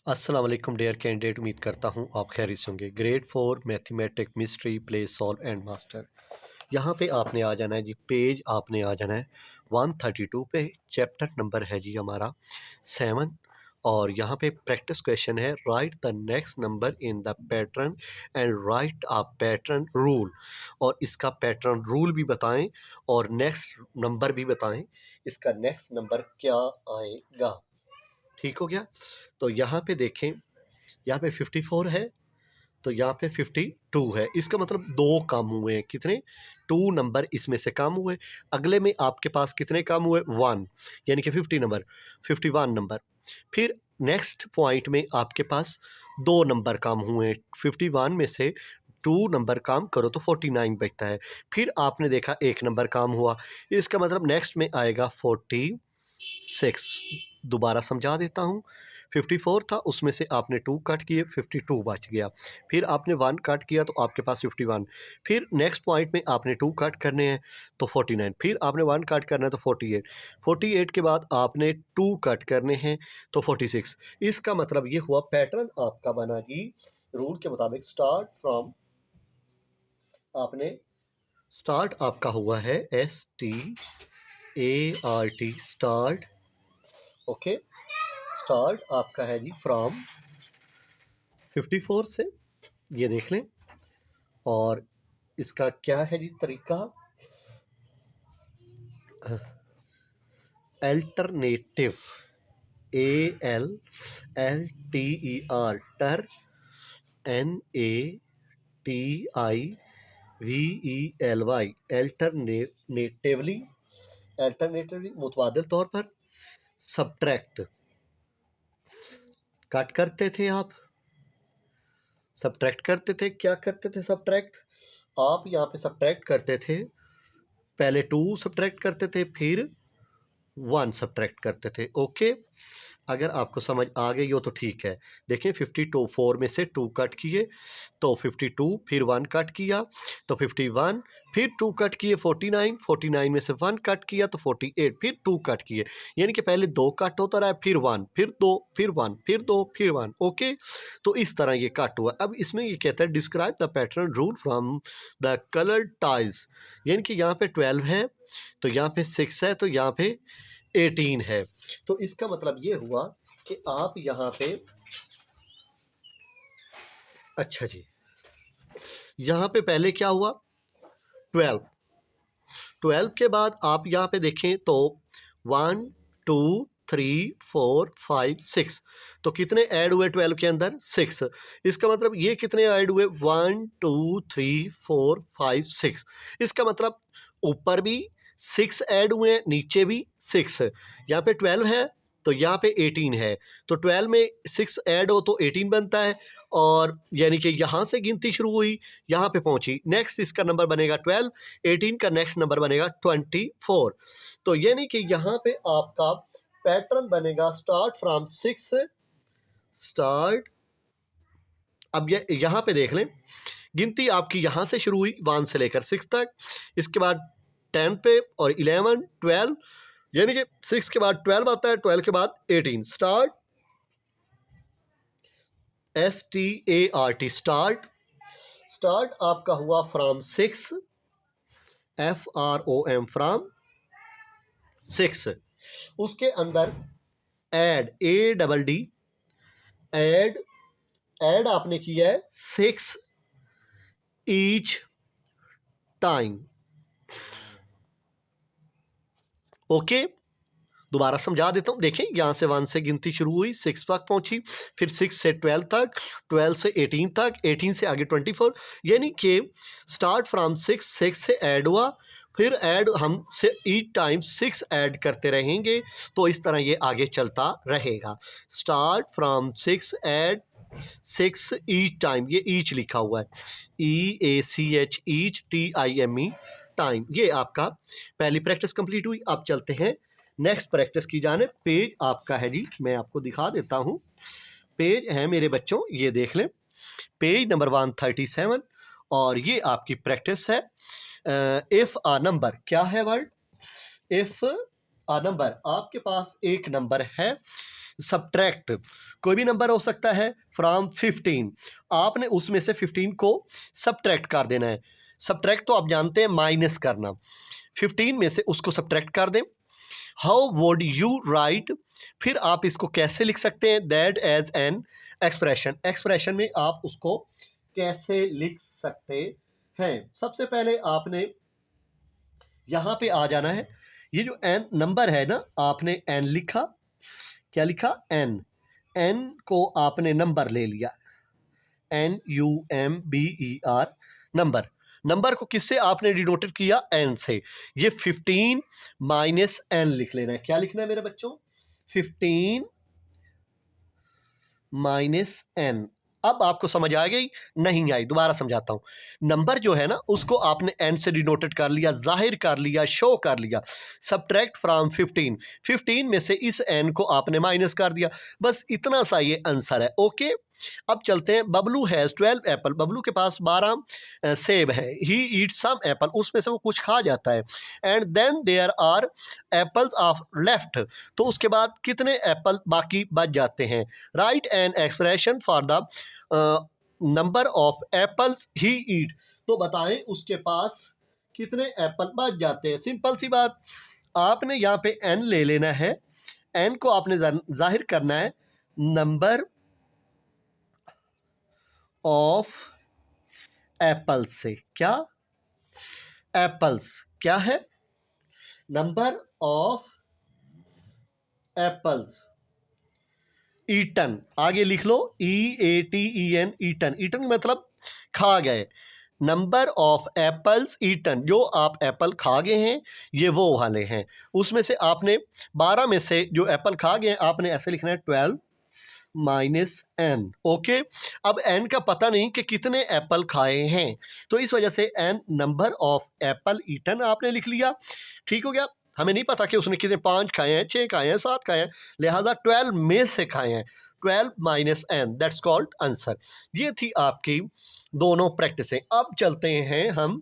अस्सलाम वालेकुम dear candidate. उम्मीद करता हूँ आप खैरियत से होंगे। Grade 4 mathematic mystery play solve and master. यहाँ पे आपने आ जाना है जी, पेज आपने आ जाना है 132 पे। चैप्टर नंबर है जी हमारा 7 और यहाँ पे प्रैक्टिस क्वेश्चन है, right the next number in the pattern and right a pattern rule. और इसका पैटर्न रूल भी बताएं और नेक्स्ट नंबर भी बताएं, इसका नेक्स्ट नंबर क्या आएगा। ठीक हो गया। तो यहाँ पे देखें, यहाँ पे 54 है तो यहाँ पे 52 है। इसका मतलब दो कम हुए हैं। कितने? 2 नंबर इसमें से कम हुए। अगले में आपके पास कितने कम हुए? 1, यानी कि 50 नंबर, 51 नंबर। फिर नेक्स्ट पॉइंट में आपके पास 2 नंबर कम हुए। 51 में से 2 नंबर कम करो तो 49 बचता है। फिर आपने देखा 1 नंबर कम हुआ, इसका मतलब नेक्स्ट में आएगा 46। दोबारा समझा देता हूँ। 54 था, उसमें से आपने 2 कट किए, 52 बच गया। फिर आपने 1 कट किया तो आपके पास 51। फिर नेक्स्ट पॉइंट में आपने 2 कट करने हैं तो 49। फिर आपने 1 कट करना है तो 48। 48 के बाद आपने 2 कट करने हैं तो 46। इसका मतलब ये हुआ पैटर्न आपका बना जी रूल के मुताबिक। स्टार्ट आपका हुआ है START, स्टार्ट। ओके, स्टार्ट आपका है जी फ्रॉम 54 से, ये देख लें। और इसका क्या है जी तरीका? अल्टरनेटिव, ALLTER, टर, NATIVELY, अल्टरनेटिवली, मुतबादिल तौर पर। सब्ट्रैक्ट, कट करते थे आप, सब्ट्रैक्ट करते थे। क्या करते थे? सब्ट्रैक्ट। आप यहाँ पे सब्ट्रैक्ट करते थे, पहले 2 सब्ट्रैक्ट करते थे, फिर 1 सब्ट्रैक्ट करते थे। ओके, अगर आपको समझ आ गई हो तो ठीक है। देखिए 54 में से 2 कट किए तो 52, फिर 1 कट किया तो 51, फिर 2 कट किए 49, 49 में से 1 कट किया तो 48, फिर 2 कट किए। यानी कि पहले 2 कट होता रहा, फिर 1, फिर 2, फिर 1, फिर 2, फिर 1। ओके, तो इस तरह ये कट हुआ। अब इसमें ये कहता है describe the pattern rule from the colour tiles. यानी कि यहाँ पे 12 है तो यहाँ पे 6 है तो यहाँ पे 18 है। तो इसका मतलब ये हुआ कि आप यहाँ पे, अच्छा जी, यहाँ पे पहले क्या हुआ? 12। 12 के बाद आप यहाँ पे देखें तो 1 2 3 4 5 6, तो कितने ऐड हुए 12 के अंदर? 6। इसका मतलब ये कितने ऐड हुए? 1 2 3 4 5 6। इसका मतलब ऊपर भी 6 ऐड हुए, नीचे भी 6। यहाँ पे 12 है तो यहाँ पे 18 है, तो 12 में 6 ऐड हो तो 18 बनता है। और यानी कि यहाँ से गिनती शुरू हुई, यहाँ पे पहुँची, नेक्स्ट इसका नंबर बनेगा 12, 18 का नेक्स्ट नंबर बनेगा 24। तो यानी कि यहाँ पे आपका पैटर्न बनेगा स्टार्ट फ्रॉम 6, स्टार्ट। अब ये यहाँ पे देख लें, गिनती आपकी यहाँ से शुरू हुई 1 से लेकर 6 तक, इसके बाद 10 पे और 11 12, यानी कि 6 के बाद 12 आता है, 12 के बाद 18। Start, START, start. स्टार्ट आपका हुआ फ्रॉम 6, FROM, फ्रॉम 6। उसके अंदर एड, ADD, एड, एड आपने किया है 6 ईच टाइम। ओके, दोबारा समझा देता हूँ। देखें, यहाँ से 1 से गिनती शुरू हुई, 6 तक पहुँची, फिर 6 से 12 तक, 12 से 18 तक, 18 से आगे 24। यानी कि स्टार्ट फ्रॉम 6, 6 से ऐड हुआ, फिर ऐड हम से ईच टाइम 6 ऐड करते रहेंगे, तो इस तरह ये आगे चलता रहेगा। Start from 6, add 6 each time, ये ईच लिखा हुआ है, EACH, ईच, TIME, टाइम। ये आपका पहली प्रैक्टिस कंप्लीट हुई। अब चलते हैं नेक्स्ट प्रैक्टिस की जाने। पेज आपका है जी, मैं आपको दिखा देता हूँ। पेज है मेरे बच्चों, ये देख लें, पेज नंबर 137 और ये आपकी प्रैक्टिस है। इफ अ नंबर, क्या है वर्ड? इफ अ नंबर, आपके पास एक नंबर है, सब्ट्रैक्ट, कोई भी नंबर हो सकता है, फ्रॉम 15, आपने उसमें से 15 को सब्ट्रैक्ट कर देना है। सब्ट्रैक्ट तो आप जानते हैं, माइनस करना। 15 में से उसको सब्ट्रैक्ट कर दें। हाउ वुड यू राइट, फिर आप इसको कैसे लिख सकते हैं, that as an expression, expression में आप उसको कैसे लिख सकते हैं। सबसे पहले आपने यहाँ पे आ जाना है। ये जो एन नंबर है ना, आपने एन लिखा, क्या लिखा, एन, एन को आपने नंबर ले लिया, NUMBER, नंबर। नंबर को किससे आपने डिनोटेड किया, एन से। ये 15 माइनस एन लिख लेना है। क्या लिखना है मेरे बच्चों, 15 माइनस एन। अब आपको समझ आ गई, नहीं आई, दोबारा समझाता हूँ। नंबर जो है ना, उसको आपने एन से डिनोटेड कर लिया, जाहिर कर लिया, शो कर लिया। सब्ट्रैक्ट फ्रॉम 15, 15 में से इस एन को आपने माइनस कर दिया। बस इतना सा ये आंसर है। ओके, अब चलते हैं। बबलू हैज़ 12 एप्पल, बबलू के पास 12 सेब हैं। ही ईट सम एप्पल, उसमें से वो कुछ खा जाता है। And then there are apples of left, तो उसके बाद कितने एप्पल बाकी बच जाते हैं। Write an expression for the number of apples he eat, तो बताएं उसके पास कितने एप्पल बच जाते हैं। सिंपल सी बात, आपने यहाँ पे एन ले लेना है, एन को आपने जाहिर करना है नंबर ऑफ एप्पल्स से। क्या, एप्पल्स क्या है, नंबर ऑफ एप्पल्स, ईटन, आगे लिख लो, EATEN, ईटन, ईटन मतलब खा गए। नंबर ऑफ एप्पल्स ईटन, जो आप एप्पल खा गए हैं, ये वो वाले हैं। उसमें से आपने 12 में से जो एप्पल खा गए हैं, आपने ऐसे लिखना है 12 माइनस एन। ओके, अब एन का पता नहीं कि कितने एप्पल खाए हैं, तो इस वजह से n number of apple eaten आपने लिख लिया। ठीक हो गया। हमें नहीं पता कि उसने कितने, 5 खाए हैं, 6 खाए हैं, 7 खाए हैं, लिहाजा 12 में से खाए हैं। 12 minus n, that's called answer. ये थी आपकी दोनों प्रैक्टिसें। अब चलते हैं हम